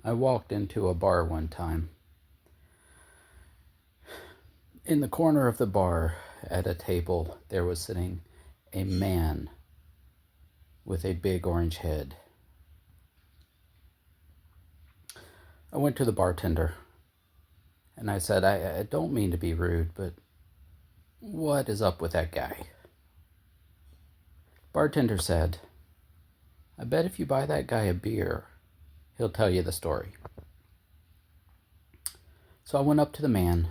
I walked into a bar one time. In the corner of the bar, at a table, there was sitting a man with a big orange head. I went to the bartender and I said, I don't mean to be rude, but what is up with that guy? Bartender said, I bet if you buy that guy a beer, he'll tell you the story. So I went up to the man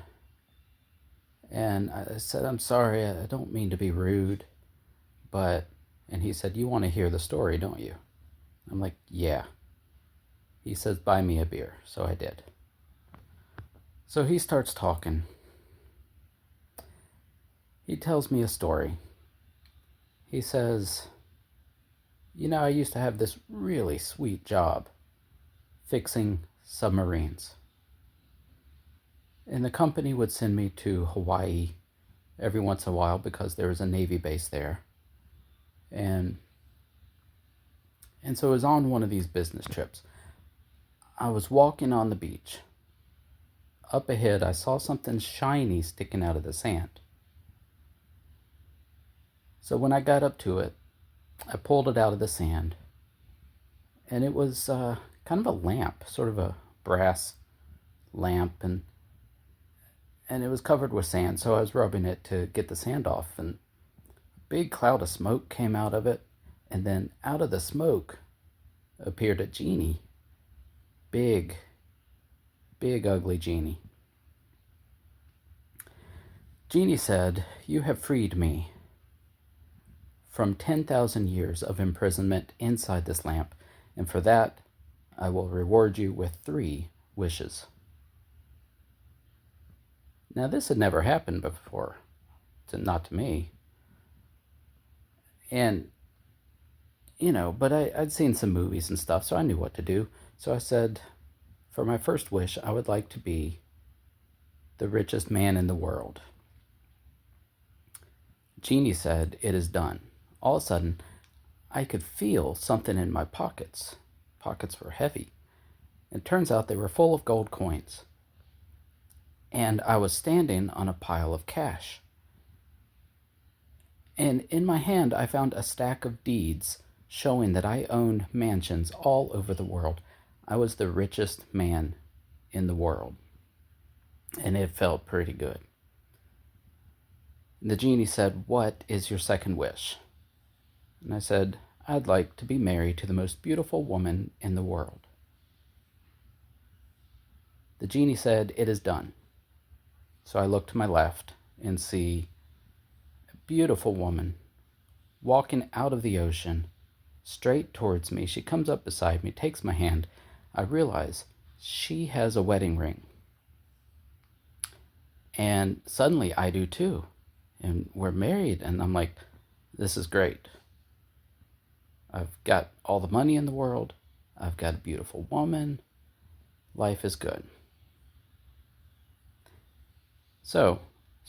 and I said, I'm sorry, I don't mean to be rude, but, and he said, you want to hear the story, don't you? I'm like, yeah. He says, buy me a beer. So I did. So he starts talking. He tells me a story. He says, I used to have this really sweet job fixing submarines. And the company would send me to Hawaii every once in a while because there was a Navy base there. And so it was on one of these business trips. I was walking on the beach. Up ahead, I saw something shiny sticking out of the sand. So when I got up to it, I pulled it out of the sand. And it was kind of a lamp, sort of a brass lamp. And it was covered with sand, so I was rubbing it to get the sand off. And a big cloud of smoke came out of it. And then out of the smoke appeared a genie. Big, ugly genie. Genie said, you have freed me from 10,000 years of imprisonment inside this lamp, and for that I will reward you with 3 wishes. Now this had never happened before, not to me. And, but I'd seen some movies and stuff, so I knew what to do. So I said, for my first wish, I would like to be the richest man in the world. Genie said, it is done. All of a sudden, I could feel something in my pockets. Pockets were heavy. It turns out they were full of gold coins. And I was standing on a pile of cash. And in my hand, I found a stack of deeds showing that I owned mansions all over the world. I was the richest man in the world. And it felt pretty good. The genie said, what is your second wish? And I said, I'd like to be married to the most beautiful woman in the world. The genie said, it is done. So I look to my left and see a beautiful woman walking out of the ocean straight towards me. She comes up beside me, takes my hand. I realize she has a wedding ring. And suddenly I do too. And we're married. And I'm like, this is great. I've got all the money in the world. I've got a beautiful woman. Life is good. So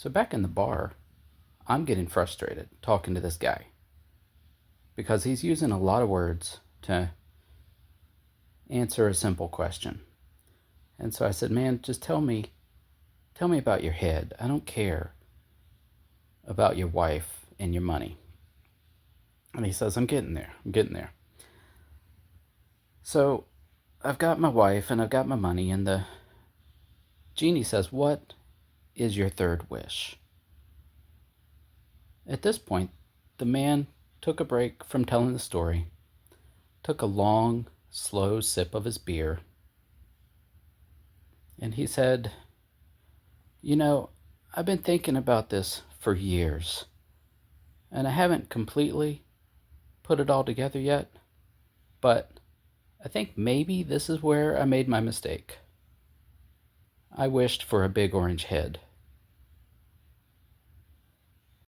back in the bar, I'm getting frustrated talking to this guy because he's using a lot of words to answer a simple question. And so I said, man, just tell me about your head. I don't care about your wife and your money. And he says, I'm getting there. So I've got my wife and I've got my money, and the genie says, what is your third wish? At this point, the man took a break from telling the story, took a long, slow sip of his beer, and he said, I've been thinking about this for years, and I haven't completely put it all together yet, but I think maybe this is where I made my mistake. I wished for a big orange head.